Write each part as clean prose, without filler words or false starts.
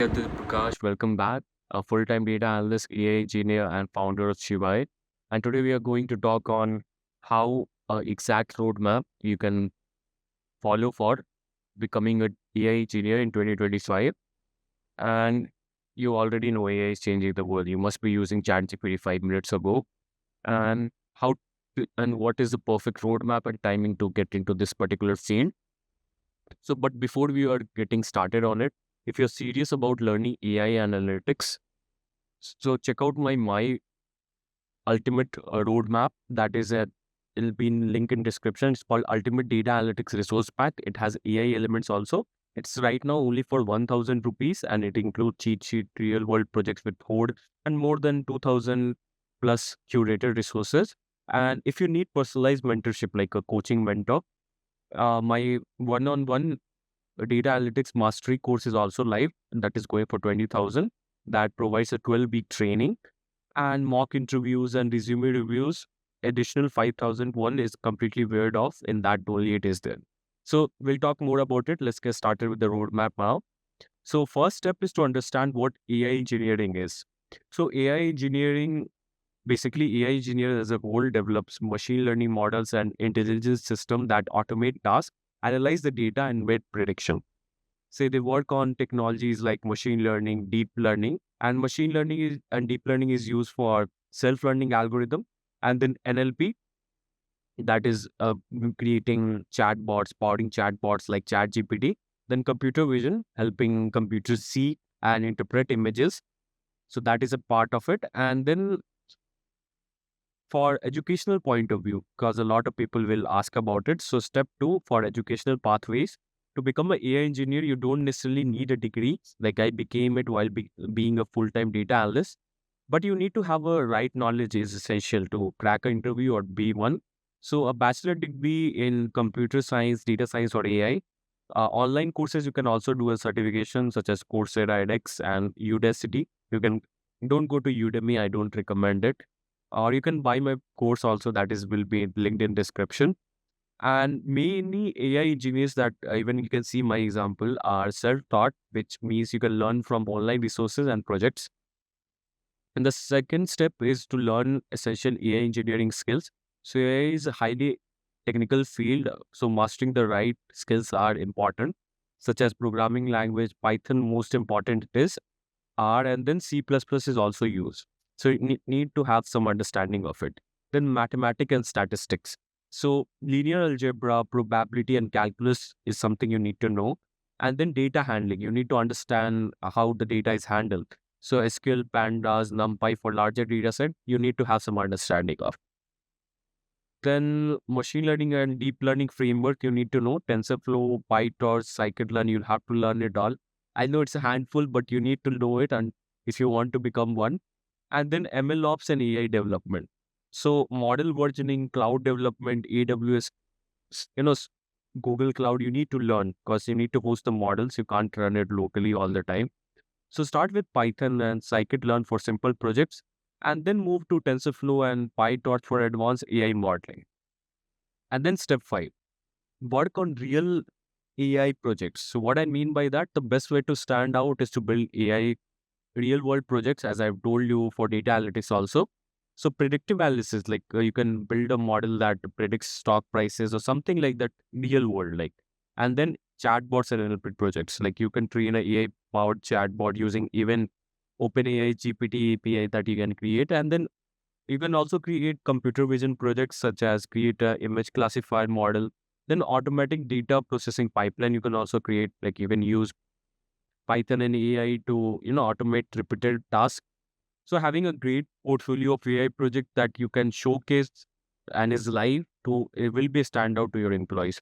Aditya Prakash, welcome back. A full-time data analyst, AI engineer, and founder of Shivai. And today we are going to talk on how exact roadmap you can follow for becoming a AI engineer in 2025. And you already know AI is changing the world. You must be using ChatGPT 5 minutes ago. And and what is the perfect roadmap and timing to get into this particular field? So, but before we are getting started on it, if you're serious about learning AI analytics, so check out my ultimate roadmap. That is it'll be in link in description. It's called Ultimate Data Analytics Resource Pack. It has AI elements also. It's right now only for 1,000 rupees, and it includes cheat sheet, real world projects with code, and more than 2,000 plus curated resources. And if you need personalized mentorship like a coaching mentor, my one-on-one data analytics mastery course is also live. That is going for 20,000. That provides a 12-week training and mock interviews and resume reviews. Additional 5,000 one is completely weird off. In that only it is there. So we'll talk more about it. Let's get started with the roadmap now. So first step is to understand what AI engineering is. So AI engineering, basically AI engineer as a whole develops machine learning models and intelligence system that automate tasks, analyze the data and make prediction. Say they work on technologies like machine learning, deep learning, and and deep learning is used for self-learning algorithm, and then NLP, that is creating chatbots, powering chatbots like ChatGPT. Then computer vision, helping computers see and interpret images. So that is a part of it. And then for educational point of view, because a lot of people will ask about it. So step two for educational pathways. To become an AI engineer, you don't necessarily need a degree. Like I became it while being a full-time data analyst, but you need to have a right knowledge is essential to crack an interview or be one. So a bachelor degree in computer science, data science, or AI. Online courses, you can also do a certification such as Coursera, edX, and Udacity. You can don't go to Udemy. I don't recommend it. Or you can buy my course also. That is will be linked in description. And mainly AI engineers that even you can see my example are self-taught, which means you can learn from online resources and projects. And the second step is to learn essential AI engineering skills. So AI is a highly technical field, so mastering the right skills are important, such as programming language, Python, most important it is, R, and then C++ is also used. So you need to have some understanding of it. Then mathematics and statistics. So linear algebra, probability, and calculus is something you need to know. And then data handling. You need to understand how the data is handled. So SQL, Pandas, NumPy for larger data set, you need to have some understanding of. Then machine learning and deep learning framework, you need to know TensorFlow, PyTorch, Scikit-learn, you'll have to learn it all. I know it's a handful, but you need to know it and if you want to become one. And then ML ops and AI development. So model versioning, cloud development, AWS, you know, Google Cloud, you need to learn because you need to host the models. You can't run it locally all the time. So start with Python and Scikit-learn for simple projects, and then move to TensorFlow and PyTorch for advanced AI modeling. And then step five, work on real AI projects. So what I mean by that, the best way to stand out is to build AI real world projects, as I've told you for data analytics also. So predictive analysis, like you can build a model that predicts stock prices or something like that, real world, like, and then chatbots and NLP projects, like you can train a AI powered chatbot using even OpenAI GPT API that you can create. And then you can also create computer vision projects such as create a image classifier model, then automatic data processing pipeline. You can also create, like you can use Python and AI to, automate repeated tasks. So having a great portfolio of AI project that you can showcase and is live to, it will be a standout to your employees.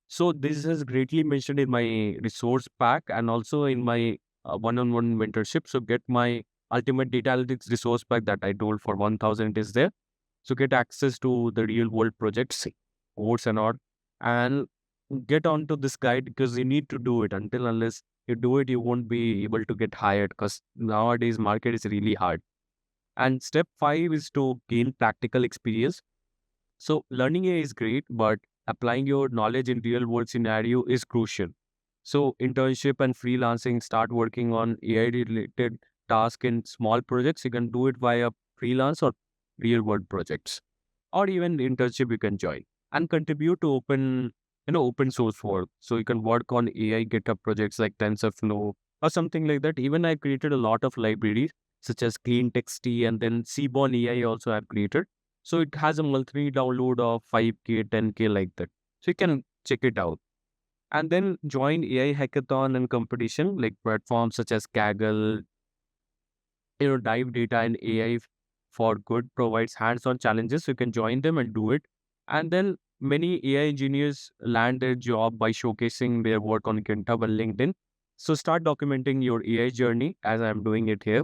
So this is greatly mentioned in my resource pack and also in my one-on-one mentorship. So get my ultimate data analytics resource pack that I told for 1,000 is there. So get access to the real world projects, codes and all, and get onto this guide because you need to do it. Until unless you do it, you won't be able to get hired because nowadays market is really hard. And step five is to gain practical experience. So learning AI is great, but applying your knowledge in real world scenario is crucial. So internship and freelancing, start working on AI related tasks in small projects. You can do it via freelance or real world projects, or even internship you can join and contribute to open source work. So you can work on AI GitHub projects like TensorFlow or something like that. Even I created a lot of libraries such as CleanTextT and then Seaborn AI also I've created. So it has a monthly download of 5K, 10K like that. So you can check it out. And then join AI hackathon and competition like platforms such as Kaggle, Dive Data and AI for Good provides hands-on challenges. So you can join them and do it. And then many AI engineers land their job by showcasing their work on GitHub and LinkedIn. So start documenting your AI journey as I'm doing it here.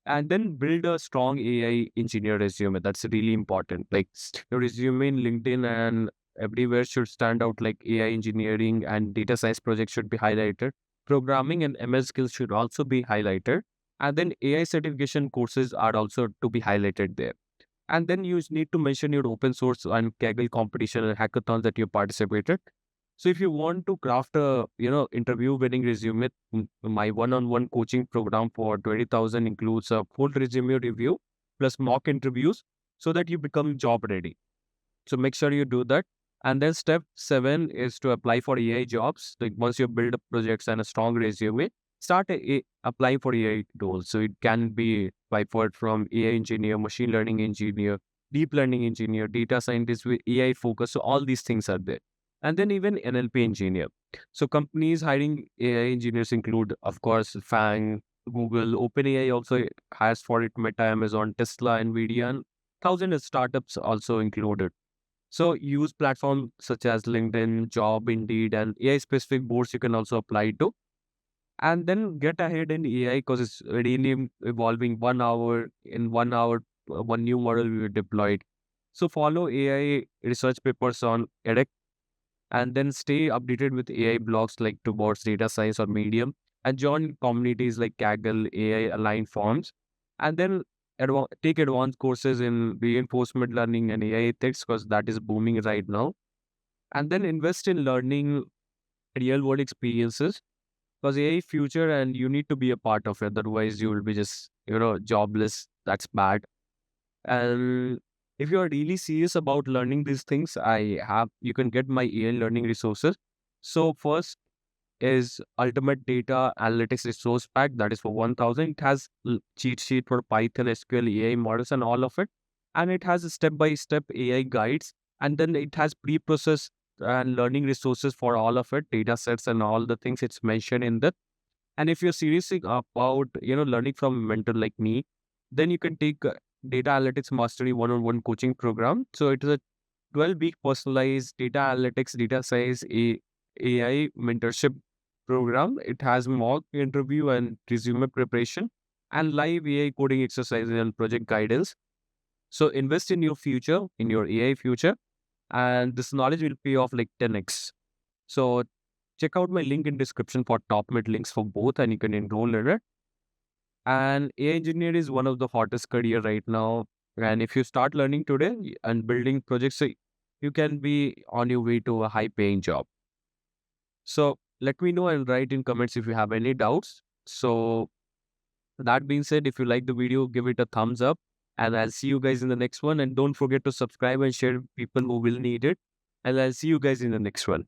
And then build a strong AI engineer resume. That's really important. Like your resume in LinkedIn and everywhere should stand out, like AI engineering and data science projects should be highlighted. Programming and ML skills should also be highlighted. And then AI certification courses are also to be highlighted there. And then you need to mention your open source and Kaggle competition and hackathons that you participated. So if you want to craft a interview winning resume, my one-on-one coaching program for 20,000 includes a full resume review plus mock interviews so that you become job ready. So make sure you do that. And then step 7 is to apply for AI jobs. Like once you build up projects and a strong resume, start applying for AI roles. So it can be apply for it from AI engineer, machine learning engineer, deep learning engineer, data scientist with AI focus. So all these things are there. And then even NLP engineer. So companies hiring AI engineers include, of course, FANG, Google, OpenAI also has for it Meta, Amazon, Tesla, Nvidia, and thousands of startups also included. So use platforms such as LinkedIn, Job, Indeed, and AI-specific boards you can also apply to. And then get ahead in AI because it's really evolving. 1 hour, in 1 hour, one new model will be deployed. So follow AI research papers on edX and then stay updated with AI blogs like towards data science or Medium and join communities like Kaggle, AI aligned forums. And then take advanced courses in reinforcement learning and AI ethics because that is booming right now. And then invest in learning real world experiences because AI future and you need to be a part of it. Otherwise, you will be just, jobless. That's bad. And if you are really serious about learning these things, you can get my AI learning resources. So first is Ultimate Data Analytics Resource Pack. That is for 1,000. It has cheat sheet for Python, SQL, AI models and all of it. And it has a step-by-step AI guides. And then it has pre-processed and learning resources for all of it, data sets and all the things it's mentioned in that. And if you're serious about, learning from a mentor like me, then you can take Data Analytics Mastery one-on-one coaching program. So it is a 12-week personalized data analytics, data science, AI mentorship program. It has mock interview and resume preparation and live AI coding exercises and project guidance. So invest in your future, in your AI future, and this knowledge will pay off like 10x. So check out my link in description for top mid links for both and you can enroll in it. And AI engineer is one of the hottest career right now. And if you start learning today and building projects, so you can be on your way to a high paying job. So let me know and write in comments if you have any doubts. So that being said, if you like the video, give it a thumbs up and I'll see you guys in the next one. And don't forget to subscribe and share with people who will need it. And I'll see you guys in the next one.